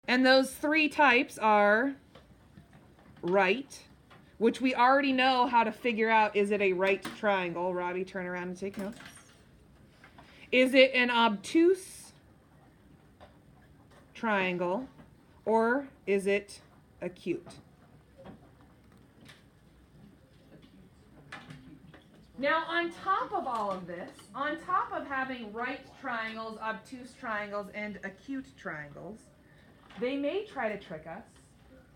And those three types are right, which we already know how to figure out. Is it a right triangle? Robbie, turn around and take notes. Is it an obtuse triangle, or is it acute? Now, on top of all of this, on top of having right triangles, obtuse triangles, and acute triangles, they may try to trick us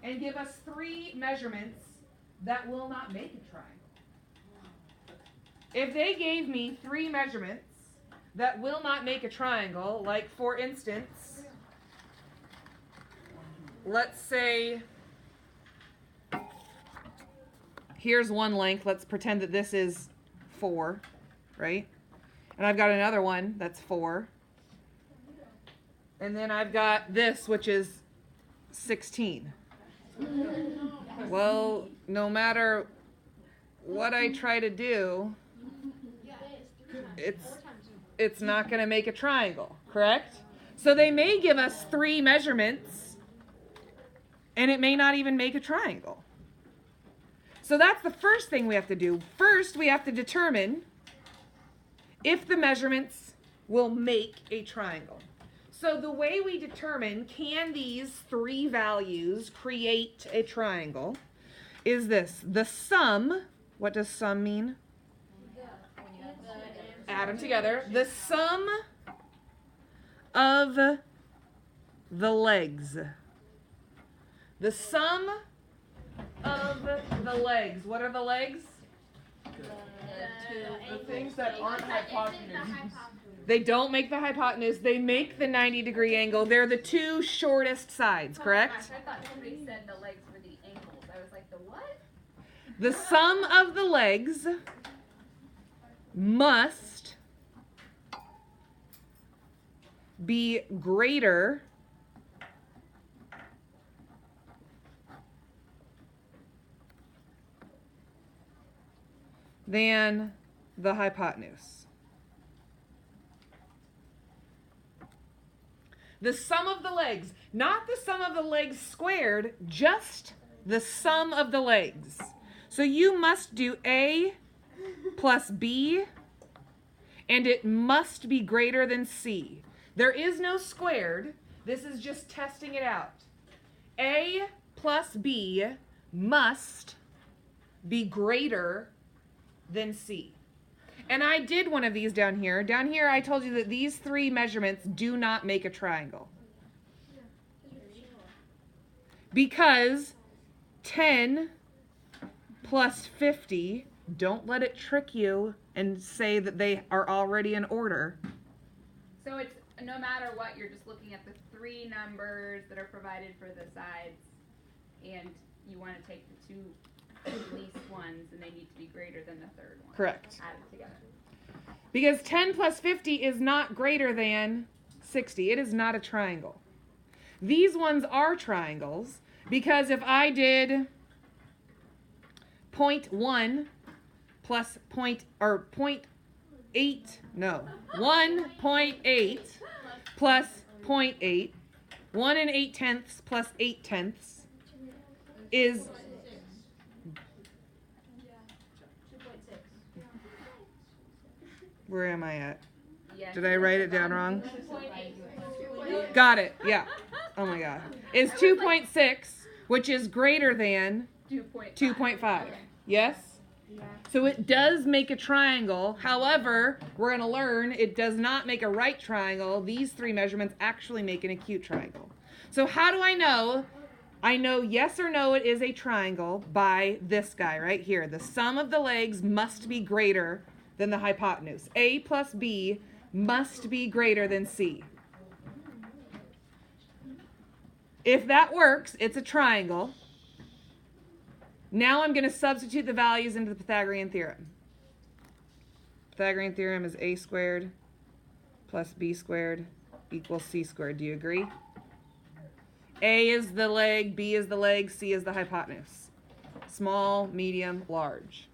and give us three measurements that will not make a triangle. If they gave me three measurements that will not make a triangle, like for instance, let's say, here's one length. Let's pretend that this is 4, right? And I've got another one that's 4. And then I've got this, which is 16. Well, no matter what I try to do, it's not going to make a triangle, correct? So they may give us three measurements, and it may not even make a triangle. So that's the first thing we have to do. First, we have to determine if the measurements will make a triangle. So the way we determine can these three values create a triangle is this. The sum, what does sum mean? Add them together. The sum of the legs. The sum of the legs. What are the legs? The things that aren't hypotenuse. They don't make the hypotenuse. They make the 90-degree angle. They're the two shortest sides, correct? I thought somebody said the legs were the ankles. I was like, the what? The sum of the legs must be greater than the hypotenuse. The sum of the legs, not the sum of the legs squared, just the sum of the legs. So you must do A plus B, and it must be greater than C. There is no squared. This is just testing it out. A plus B must be greater than C. And I did one of these down here. Down here I told you that these three measurements do not make a triangle. Because 10 plus 50, don't let it trick you and say that they are already in order. So it's no matter what, you're just looking at the three numbers that are provided for the sides, and you want to take the two least ones, and they need to be greater than the third one. Correct. Added together. Because 10 plus 50 is not greater than 60. It is not a triangle. These ones are triangles because if I did 0.1 plus 1.8 plus 0.8, 1 and 8/10 plus 8/10 is 2.6. Where am I at? Yes. Did I write it down wrong? Got it. Yeah. Oh my God. Is 2.6, which is greater than 2.5. Yes? Yeah. So it does make a triangle. However, we're going to learn it does not make a right triangle. These three measurements actually make an acute triangle. So how do I know? I know yes or no it is a triangle by this guy right here. The sum of the legs must be greater than the hypotenuse. A plus B must be greater than C. If that works, it's a triangle. Now I'm going to substitute the values into the Pythagorean theorem. Pythagorean theorem is a squared plus b squared equals c squared. Do you agree? A is the leg, B is the leg, C is the hypotenuse. Small, medium, large.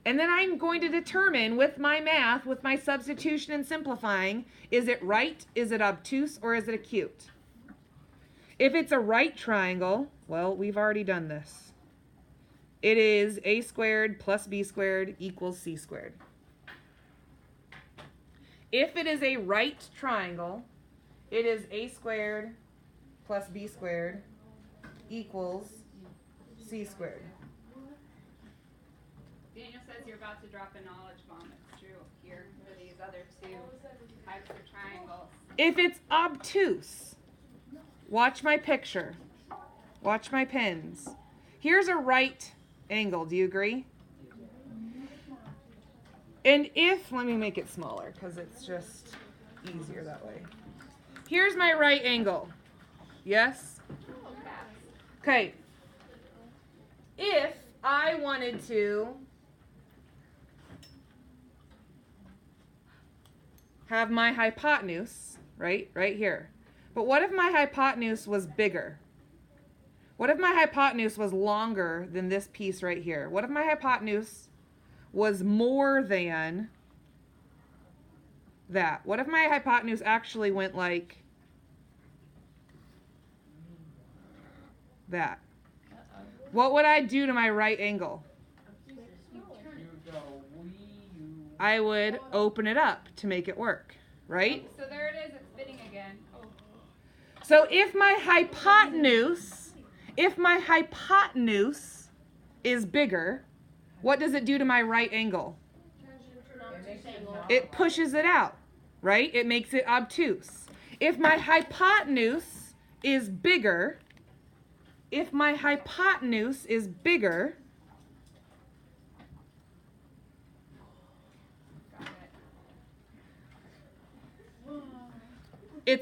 And then I'm going to determine with my math, with my substitution and simplifying, is it right, is it obtuse, or is it acute? If it's a right triangle, well, we've already done this. It is a squared plus b squared equals c squared. If it is a right triangle, it is a squared plus b squared equals c squared. Daniel says you're about to drop a knowledge bomb. It's true here for these other two types of triangles. If it's obtuse, watch my picture. Watch my pens. Here's a right angle. Do you agree? And if, let me make it smaller because it's just easier that way. Here's my right angle. Yes? Okay. If I wanted to have my hypotenuse, right here. But what if my hypotenuse was bigger? What if my hypotenuse was longer than this piece right here? What if my hypotenuse was more than that? What if my hypotenuse actually went like that? What would I do to my right angle? I would open it up to make it work, right? So there it is, it's fitting again. So if my hypotenuse is bigger, what does it do to my right angle? It pushes it out, right? It makes it obtuse. If my hypotenuse is bigger, it's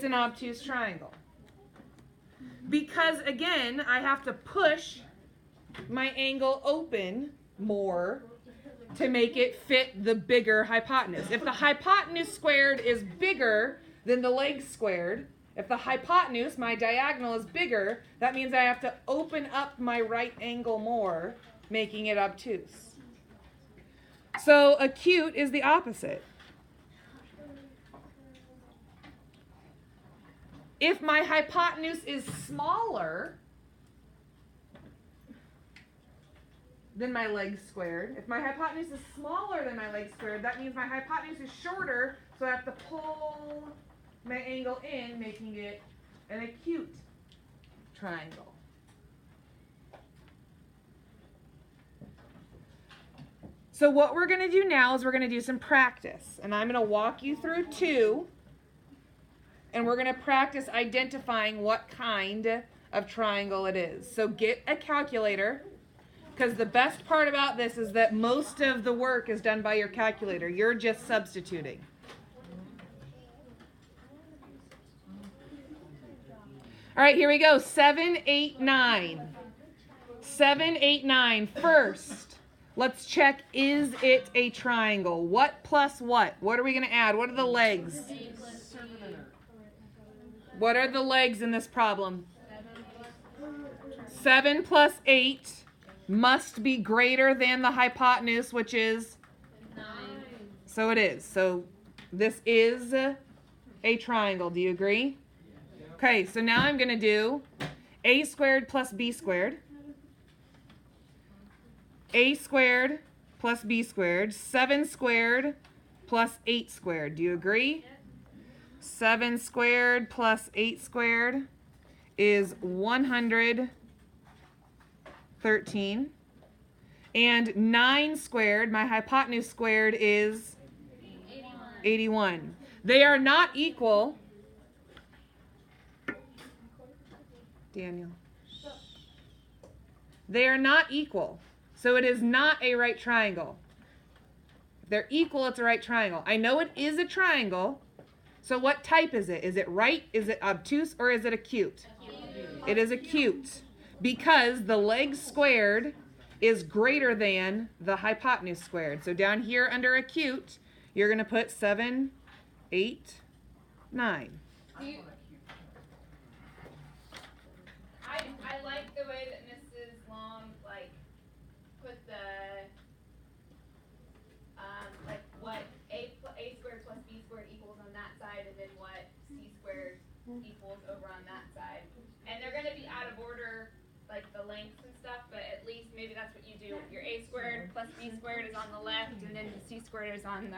an obtuse triangle. Because again, I have to push my angle open more to make it fit the bigger hypotenuse. If the hypotenuse squared is bigger than the leg squared, if the hypotenuse, my diagonal, is bigger, that means I have to open up my right angle more, making it obtuse. So acute is the opposite. If my hypotenuse is smaller than my leg squared, that means my hypotenuse is shorter, so I have to pull my angle in, making it an acute triangle. So what we're going to do now is we're going to do some practice, and I'm going to walk you through two. And we're going to practice identifying what kind of triangle it is. So get a calculator, because the best part about this is that most of the work is done by your calculator. You're just substituting. All right, here we go. 7, 8, 9. 7, 8, 9. First, let's check, is it a triangle? What plus what? What are we going to add? What are the legs? What are the legs in this problem? 7 plus 8 must be greater than the hypotenuse, which is 9. So it is. So this is a triangle. Do you agree? Okay, so now I'm going to do a squared plus b squared. A squared plus b squared. 7 squared plus 8 squared. Do you agree? 7 squared plus 8 squared is 113. And 9 squared, my hypotenuse squared, is 81. They are not equal. Daniel. They are not equal. So it is not a right triangle. If they're equal, it's a right triangle. I know it is a triangle. So what type is it? Is it right? Is it obtuse? Or is it acute? It is acute. Because the leg squared is greater than the hypotenuse squared. So down here under acute, you're going to put 7, 8, 9. I like the way that Mrs. Long put the what a squared plus b squared equals on that side, and then what c squared equals over on that side. And they're plus b squared is on the left, and then c squared is on the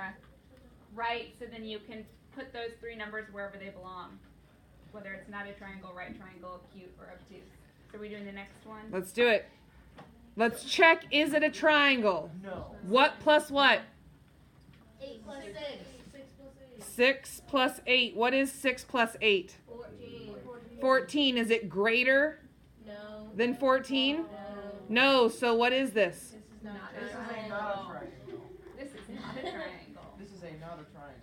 right. So then you can put those three numbers wherever they belong, whether it's not a triangle, right triangle, acute, or obtuse. So are we doing the next one? Let's do it. Let's check, is it a triangle? No. What plus what? 8 plus 6. 6 plus 8. 6 plus 8. What is 6 plus 8? 14. 14. Is it greater No. than 14? No. No. So what is this? This is not a This is triangle. not a triangle. This is not a triangle. This is not a triangle.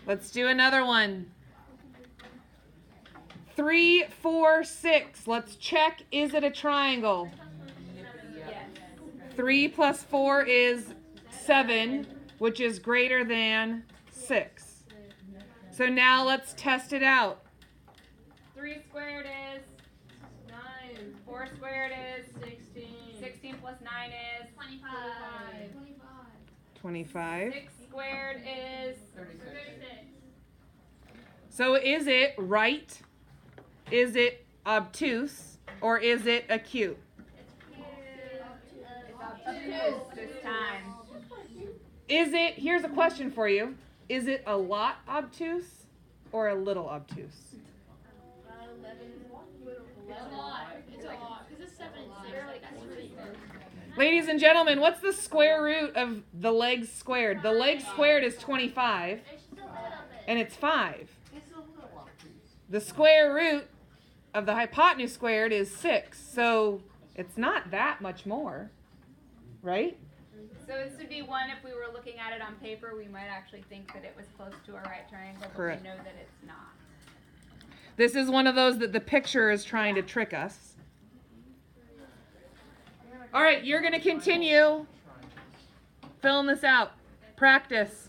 Let's do another one. 3, 4, 6. Let's check, is it a triangle? Yes. 3 plus 4 is 7, which is greater than 6. So now let's test it out. 3 squared is 9. 4 squared is 16. 16 plus 9 is 25. 25. 6 squared is 36. So is it right? Is it obtuse? Or is it acute? obtuse this time. Is it, here's a question for you. Is it a lot obtuse or a little obtuse? 11. It's a lot. It's a lot. Because it's 7 and 6. That's really good. Ladies and gentlemen, what's the square root of the legs squared? The legs squared is 25, and it's 5. It's a little obtuse. The square root of the hypotenuse squared is 6, so it's not that much more, right? So this would be one, if we were looking at it on paper, we might actually think that it was close to a right triangle, but Correct. we know that it's not. This is one of those that the picture is trying to trick us. All right, you're going to continue filling this out. Practice.